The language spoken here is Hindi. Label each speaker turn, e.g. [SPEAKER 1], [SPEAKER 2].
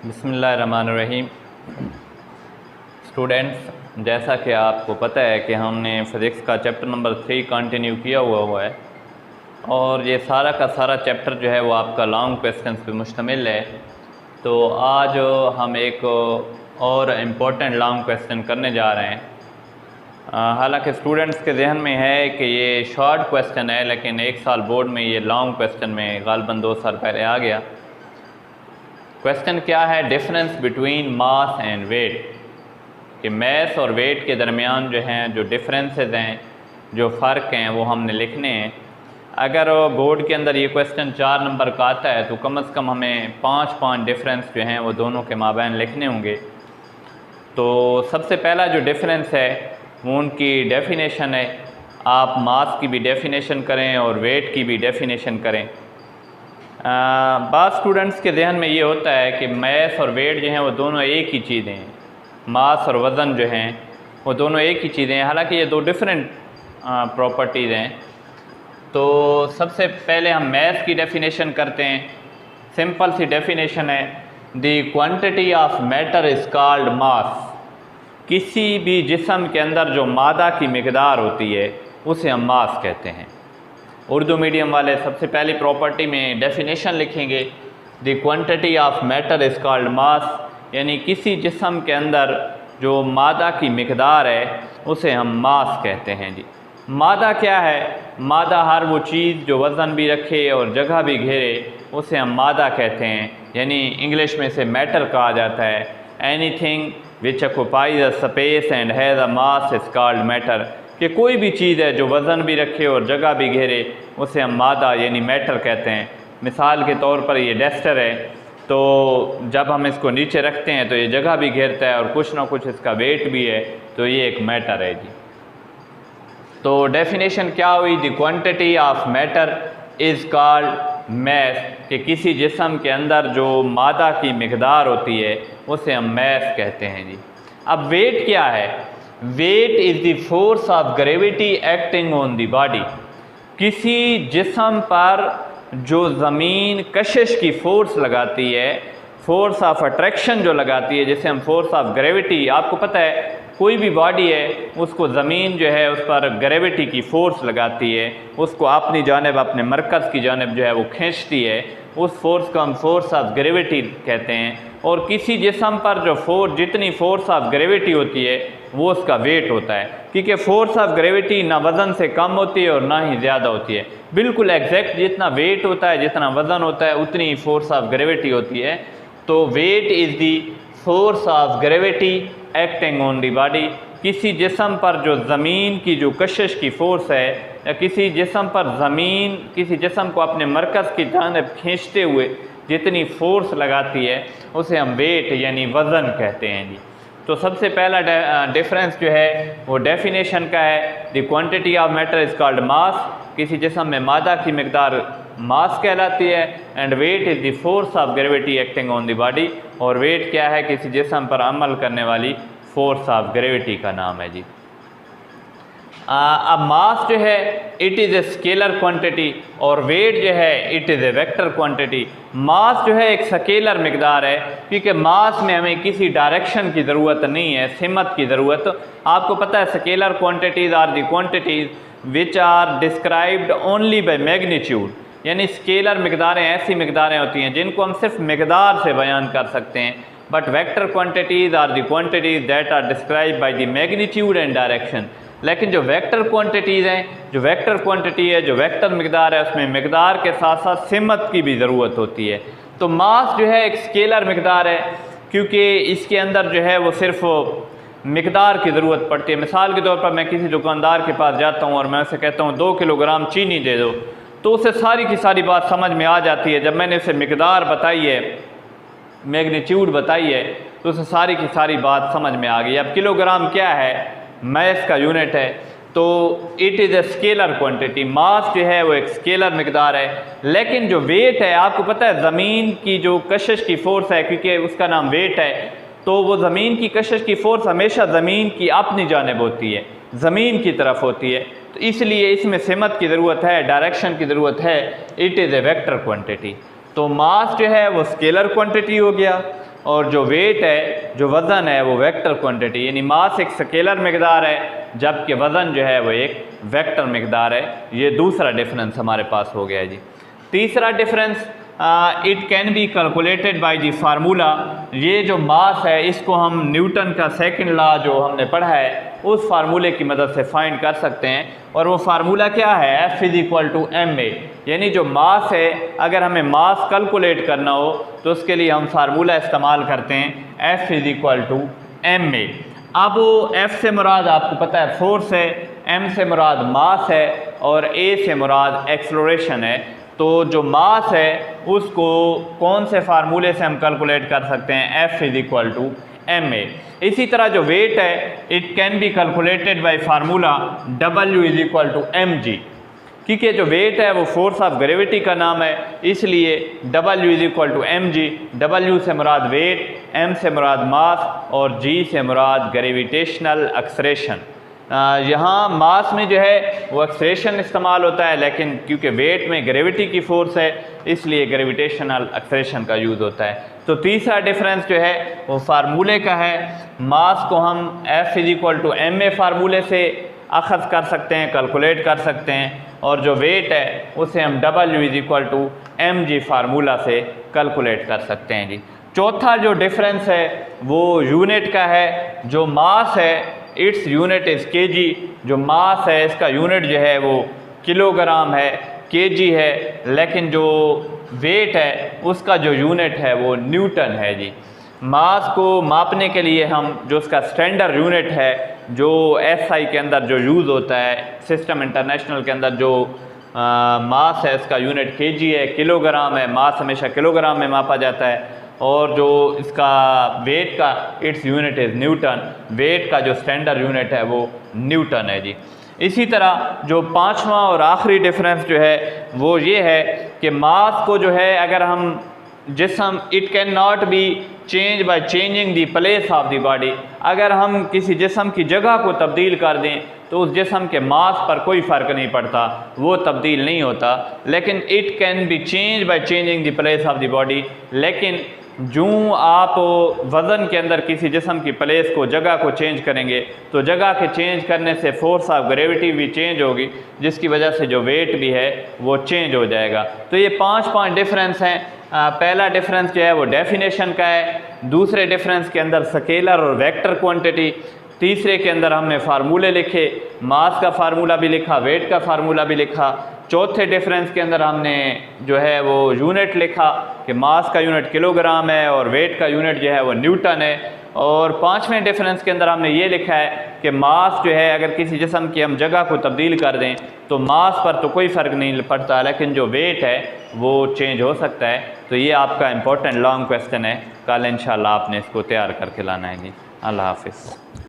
[SPEAKER 1] बिस्मिल्लाहिर्रहमानिर्रहीम। स्टूडेंट्स, जैसा कि आपको पता है कि हमने फ़िज़िक्स का चैप्टर नंबर 3 कंटिन्यू किया हुआ है और ये सारा का सारा चैप्टर जो है वो आपका लॉन्ग क्वेश्चंस पे मुश्तमिल है। तो आज हम एक और इम्पोर्टेंट लॉन्ग क्वेश्चन करने जा रहे हैं। हालांकि स्टूडेंट्स के जहन में है कि ये शॉर्ट क्वेश्चन है, लेकिन एक साल बोर्ड में ये लॉन्ग क्वेश्चन में गालबन 2 साल पहले आ गया। क्वेश्चन क्या है? Difference between mass and weight, कि मास और वेट के दरमियान जो हैं जो डिफरेंसेस हैं, जो फ़र्क हैं, वो हमने लिखने हैं। अगर बोर्ड के अंदर ये क्वेश्चन 4 नंबर का आता है तो कम से कम हमें 5 डिफरेंस जो हैं वो दोनों के माबैन लिखने होंगे। तो सबसे पहला जो डिफरेंस है वो उनकी डेफिनेशन है। आप मास की भी डेफिनेशन करें और वेट की भी डेफिनेशन करें। बाज़ स्टूडेंट्स के जहन में ये होता है कि मास और वेट जो हैं वो दोनों एक ही चीज़ें हैं, मास और वज़न जो हैं वो दोनों एक ही चीज़ें हैं, हालांकि ये दो डिफरेंट प्रॉपर्टीज़ हैं। तो सबसे पहले हम मास की डेफिनेशन करते हैं। सिंपल सी डेफिनेशन है, the quantity of matter is called mass. किसी भी जिस्म के अंदर जो मादा की मिकदार होती है उसे हम मास कहते हैं। उर्दू मीडियम वाले सबसे पहली प्रॉपर्टी में डेफिनेशन लिखेंगे, the quantity of matter is called मास, यानी किसी जिस्म के अंदर जो मादा की मिकदार है उसे हम मास कहते हैं जी। मादा क्या है? मादा हर वो चीज़ जो वज़न भी रखे और जगह भी घेरे उसे हम मादा कहते हैं, यानी इंग्लिश में इसे मैटर कहा जाता है। Anything which occupies a space and has a mass is called matter, कि कोई भी चीज़ है जो वज़न भी रखे और जगह भी घेरे उसे हम मादा यानी मैटर कहते हैं। मिसाल के तौर पर ये डस्टर है, तो जब हम इसको नीचे रखते हैं तो ये जगह भी घेरता है और कुछ ना कुछ इसका वेट भी है, तो ये एक मैटर है जी। तो डेफिनेशन क्या हुई? The quantity of matter is called mass, कि किसी जिस्म के अंदर जो मादा की मिकदार होती है उसे हम मैस कहते हैं जी। अब वेट क्या है? Weight is the force of gravity acting on the body. किसी जिस्म पर जो ज़मीन कशिश की फ़ोर्स लगाती है, फोर्स ऑफ अट्रैक्शन जो लगाती है, जिसे हम फोर्स ऑफ ग्रेविटी, आपको पता है कोई भी बॉडी है उसको ज़मीन जो है उस पर ग्रेविटी की फ़ोर्स लगाती है, उसको अपनी जानिब, अपने मरकज़ की जानिब जो है वो खींचती है, उस फोर्स को हम फोर्स ऑफ ग्रेविटी कहते हैं। और किसी जिस्म पर जो जितनी फोर्स ऑफ ग्रेविटी होती है वो उसका वेट होता है, क्योंकि फोर्स ऑफ ग्रेविटी ना वज़न से कम होती है और ना ही ज़्यादा होती है। बिल्कुल एग्जैक्ट जितना वेट होता है, जितना वज़न होता है, उतनी ही फोर्स ऑफ ग्रेविटी होती है। तो weight is the force of gravity acting on the body. किसी जिस्म पर जो ज़मीन की जो कशिश की फ़ोर्स है, या किसी जिस्म पर ज़मीन किसी जिस्म को अपने मरकज़ की जानिब खींचते हुए जितनी फ़ोर्स लगाती है उसे हम वेट यानी वज़न कहते हैं जी। तो सबसे पहला डिफरेंस जो है वो डेफिनेशन का है, the quantity of matter is called mass, किसी जिस्म में मादा की मिकदार मास कहलाती है। And weight is the force of gravity acting on the body, और वेट क्या है? किसी जिस्म पर अमल करने वाली फोर्स ऑफ ग्रेविटी का नाम है जी। अब मास जो है it is a scalar quantity और वेट जो है it is a vector quantity. Mass जो है एक स्केलर मिकदार है, क्योंकि मास में हमें किसी डायरेक्शन की ज़रूरत नहीं है, सिमत की ज़रूरत। आपको पता है scalar quantities are the quantities which are described only by magnitude, यानी स्केलर मिकदारें ऐसी मिकदारें होती हैं जिनको हम सिर्फ मिकदार से बयान कर सकते हैं। But vector quantities are the quantities that are described by the magnitude and direction. लेकिन जो वेक्टर क्वांटिटीज़ हैं, जो वेक्टर क्वांटिटी है, जो वेक्टर मिकदार है, उसमें मिकदार के साथ साथ सिमत की भी ज़रूरत होती है। तो मास जो है एक स्केलर मिकदार है, क्योंकि इसके अंदर जो है वो सिर्फ मिकदार की ज़रूरत पड़ती है। मिसाल के तौर पर मैं किसी दुकानदार के पास जाता हूँ और मैं उसे कहता हूँ 2 किलोग्राम चीनी दे दो, तो उसे सारी की सारी बात समझ में आ जाती है। जब मैंने उसे मिकदार बताई है, मैग्नीट्यूड बताई है, तो उसे सारी की सारी बात समझ में आ गई। अब किलोग्राम क्या है? मैस का यूनिट है, तो it is a scalar quantity. Mass जो है वो एक स्केलर मिकदार है। लेकिन जो वेट है, आपको पता है ज़मीन की जो कशिश की फ़ोर्स है, क्योंकि उसका नाम वेट है, तो वो ज़मीन की कशिश की फ़ोर्स हमेशा ज़मीन की अपनी जानिब होती है, ज़मीन की तरफ होती है, तो इसलिए इसमें सिमत की ज़रूरत है, डायरेक्शन की ज़रूरत है। It is a vector quantity. तो मास जो है वो स्केलर क्वांटिटी हो गया और जो वेट है, जो वज़न है, वो वेक्टर क्वांटिटी, यानी मास एक स्केलर मकदार है जबकि वज़न जो है वो एक वेक्टर मकदार है। ये दूसरा डिफरेंस हमारे पास हो गया जी। तीसरा difference, it can be calculated by the formula. ये जो मास है इसको हम न्यूटन का सेकंड लॉ जो हमने पढ़ा है उस फार्मूले की मदद से फाइंड कर सकते हैं। और वो फार्मूला क्या है? F = ma, यानी जो मास है, अगर हमें मास कैलकुलेट करना हो तो उसके लिए हम फार्मूला इस्तेमाल करते हैं F = ma। अब F से मुराद आपको पता है फोर्स है, M से मुराद मास है और A से मुराद एक्सलरेशन है। तो जो मास है उसको कौन से फार्मूले से हम कैलकुलेट कर सकते हैं? F = ma। इसी तरह जो वेट है, it can be calculated by formula W = mg, क्योंकि जो वेट है वो फोर्स ऑफ ग्रेविटी का नाम है, इसलिए W = mg। W से मुराद वेट, M से मुराद मास और G से मुराद ग्रेविटेशनल एक्सलेरेशन। यहाँ मास में जो है वो एक्सलेरेशन इस्तेमाल होता है, लेकिन क्योंकि वेट में ग्रेविटी की फ़ोर्स है इसलिए ग्रेविटेशनल एक्सलेरेशन का यूज़ होता है। तो तीसरा डिफरेंस जो है वो फार्मूले का है। मास को हम F = ma फार्मूले से अखज़ कर सकते हैं, कैलकुलेट कर सकते हैं, और जो वेट है उसे हम W = mg फार्मूला से कैलकुलेट कर सकते हैं जी। चौथा जो डिफरेंस है वो यूनिट का है। जो मास है, इट्स यूनिट इज़ kg। जो मास है इसका यूनिट जो है वो किलोग्राम है, kg है, लेकिन जो वेट है उसका जो यूनिट है वो न्यूटन है जी। मास को मापने के लिए हम जो उसका स्टैंडर्ड यूनिट है, जो SI के अंदर जो यूज़ होता है, सिस्टम इंटरनेशनल के अंदर जो मास है इसका यूनिट kg है, किलोग्राम है। मास हमेशा किलोग्राम में मापा जाता है। और जो इसका वेट का its unit is Newton. Weight का जो स्टैंडर्ड यूनिट है वो न्यूटन है जी। इसी तरह जो पांचवा और आखिरी डिफरेंस जो है वो ये है कि मास को जो है, अगर हम जिस्म, it can not be change by changing the place of the body. अगर हम किसी जिस्म की जगह को तब्दील कर दें तो उस जिस्म के मास पर कोई फ़र्क नहीं पड़ता, वो तब्दील नहीं होता। लेकिन it can be change by changing the place of the body, लेकिन जूँ आप वज़न के अंदर किसी जिस्म की प्लेस को, जगह को चेंज करेंगे तो जगह के चेंज करने से फोर्स ऑफ ग्रेविटी भी चेंज होगी, जिसकी वजह से जो वेट भी है वो चेंज हो जाएगा। तो ये पांच डिफरेंस हैं। पहला डिफरेंस जो है वो डेफिनेशन का है, दूसरे डिफरेंस के अंदर स्केलर और वेक्टर क्वांटिटी, तीसरे के अंदर हमने फार्मूले लिखे, मास का फार्मूला भी लिखा, वेट का फार्मूला भी लिखा। चौथे डिफरेंस के अंदर हमने जो है वो यूनिट लिखा कि मास का यूनिट किलोग्राम है और वेट का यूनिट जो है वो न्यूटन है। और पांचवें डिफरेंस के अंदर हमने ये लिखा है कि मास जो है, अगर किसी जिस्म की हम जगह को तब्दील कर दें तो मास पर तो कोई फ़र्क नहीं पड़ता, लेकिन जो वेट है वो चेंज हो सकता है। तो ये आपका इम्पोर्टेंट लॉन्ग क्वेश्चन है, कल इंशाल्लाह आपने इसको तैयार करके लाना है जी। अल्लाह हाफिज़।